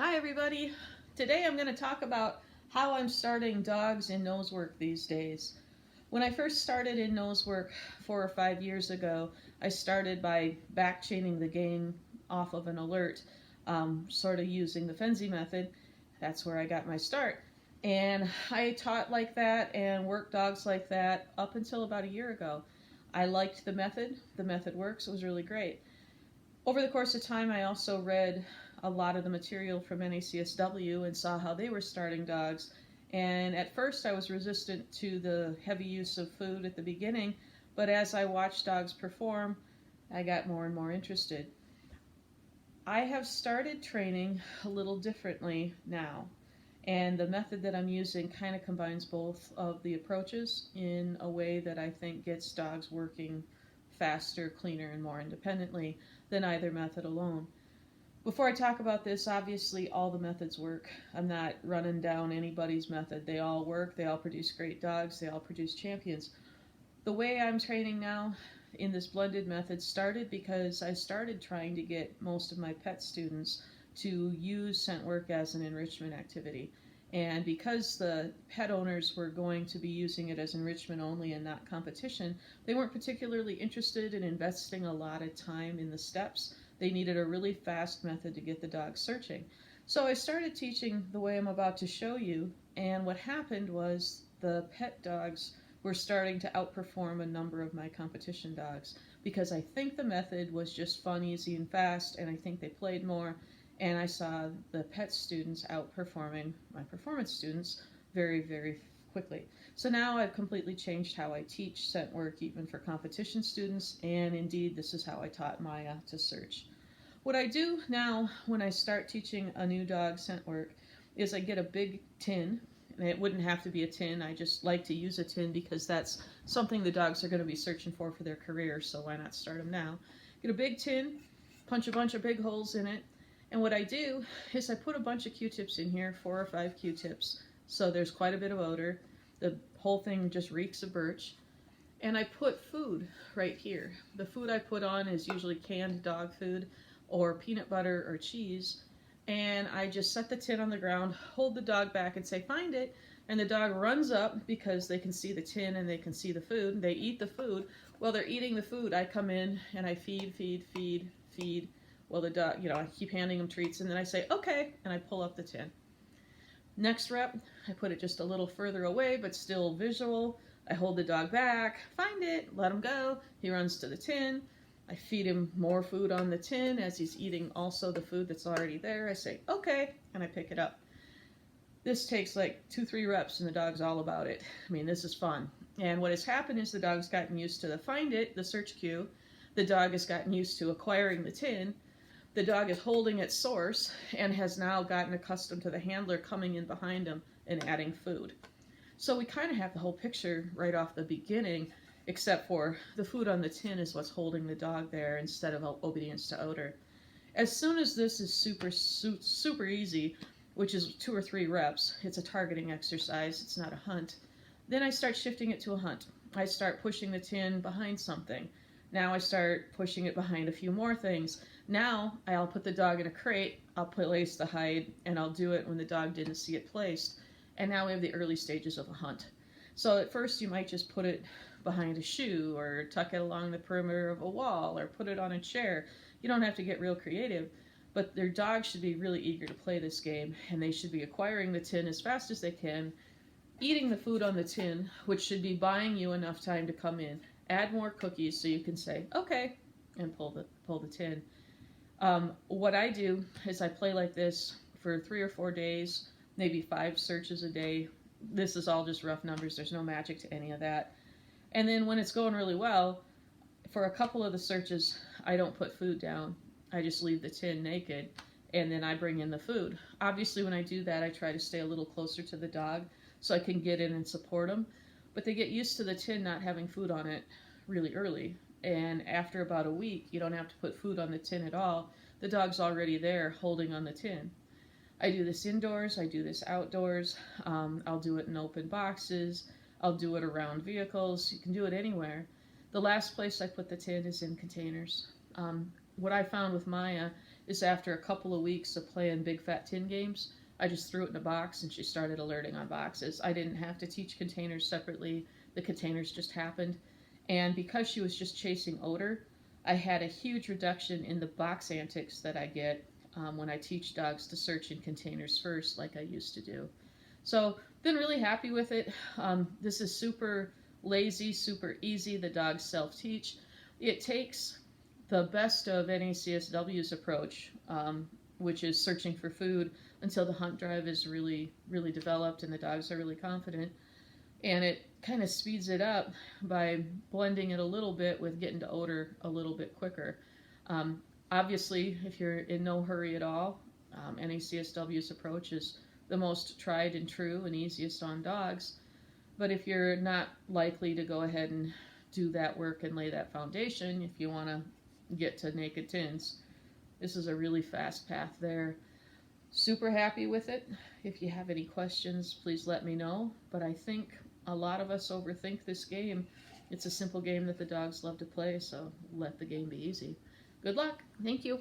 Hi everybody! Today I'm going to talk about how I'm starting dogs in nose work these days. When I first started in nose work 4 or 5 years ago, I started by back chaining the game off of an alert, sort of using the Fenzi method. That's where I got my start. And I taught like that and worked dogs like that up until about a year ago. I liked the method. The method works. It was really great. Over the course of time, I also read a lot of the material from NACSW and saw how they were starting dogs. And at first, I was resistant to the heavy use of food at the beginning, but as I watched dogs perform, I got more and more interested. I have started training a little differently now, and the method that I'm using kind of combines both of the approaches in a way that I think gets dogs working faster, cleaner, and more independently than either method alone. Before I talk about this, obviously all the methods work. I'm not running down anybody's method. They all work, they all produce great dogs, they all produce champions. The way I'm training now in this blended method started because I started trying to get most of my pet students to use Scentwork as an enrichment activity. And because the pet owners were going to be using it as enrichment only and not competition, they weren't particularly interested in investing a lot of time in the steps. They needed a really fast method to get the dog searching. So I started teaching the way I'm about to show you, and what happened was the pet dogs were starting to outperform a number of my competition dogs because I think the method was just fun, easy, and fast, and I think they played more, and I saw the pet students outperforming my performance students very, very quickly. So now I've completely changed how I teach scent work even for competition students, and indeed this is how I taught Maya to search. What I do now when I start teaching a new dog scent work is I get a big tin, and it wouldn't have to be a tin, I just like to use a tin because that's something the dogs are going to be searching for their career, so why not start them now. Get a big tin, punch a bunch of big holes in it, and what I do is I put a bunch of Q-tips in here, 4 or 5 Q-tips, so there's quite a bit of odor. The whole thing just reeks of birch. And I put food right here. The food I put on is usually canned dog food or peanut butter or cheese. And I just set the tin on the ground, hold the dog back and say, find it. And the dog runs up because they can see the tin and they can see the food. They eat the food. While they're eating the food, I come in and I feed. Well, the dog, I keep handing them treats, and then I say, okay, and I pull up the tin. Next rep, I put it just a little further away, but still visual. I hold the dog back, find it, let him go. He runs to the tin. I feed him more food on the tin as he's eating also the food that's already there. I say, okay, and I pick it up. This takes like 2-3 reps, and the dog's all about it. I mean, this is fun. And what has happened is the dog's gotten used to the find it, the search cue. The dog has gotten used to acquiring the tin. The dog is holding its source and has now gotten accustomed to the handler coming in behind him and adding food. So we kind of have the whole picture right off the beginning, except for the food on the tin is what's holding the dog there instead of obedience to odor. As soon as this is super easy, which is 2 or 3 reps, it's a targeting exercise, it's not a hunt, then I start shifting it to a hunt. I start pushing the tin behind something. Now I start pushing it behind a few more things. Now I'll put the dog in a crate, I'll place the hide, and I'll do it when the dog didn't see it placed. And now we have the early stages of a hunt. So at first you might just put it behind a shoe or tuck it along the perimeter of a wall or put it on a chair. You don't have to get real creative, but their dog should be really eager to play this game, and they should be acquiring the tin as fast as they can, eating the food on the tin, which should be buying you enough time to come in, add more cookies so you can say, okay, and pull the tin. What I do is I play like this for 3 or 4 days, maybe 5 searches a day. This is all just rough numbers. There's no magic to any of that. And then when it's going really well, for a couple of the searches, I don't put food down. I just leave the tin naked, and then I bring in the food. Obviously, when I do that, I try to stay a little closer to the dog so I can get in and support them. But they get used to the tin not having food on it really early. And after about a week, you don't have to put food on the tin at all. The dog's already there holding on the tin. I do this indoors, I do this outdoors. I'll do it in open boxes. I'll do it around vehicles. You can do it anywhere. The last place I put the tin is in containers. What I found with Maya is after a couple of weeks of playing big fat tin games, I just threw it in a box and she started alerting on boxes. I didn't have to teach containers separately. The containers just happened. And because she was just chasing odor, I had a huge reduction in the box antics that I get when I teach dogs to search in containers first, like I used to do. So, been really happy with it. This is super lazy, super easy. The dogs self-teach. It takes the best of NACSW's approach, which is searching for food until the hunt drive is really, really developed and the dogs are really confident. And it kind of speeds it up by blending it a little bit with getting to odor a little bit quicker. Obviously, if you're in no hurry at all, NACSW's approach is the most tried and true and easiest on dogs. But if you're not likely to go ahead and do that work and lay that foundation, if you want to get to naked tins, this is a really fast path there. Super happy with it. If you have any questions, please let me know. But I think a lot of us overthink this game. It's a simple game that the dogs love to play, so let the game be easy. Good luck. Thank you.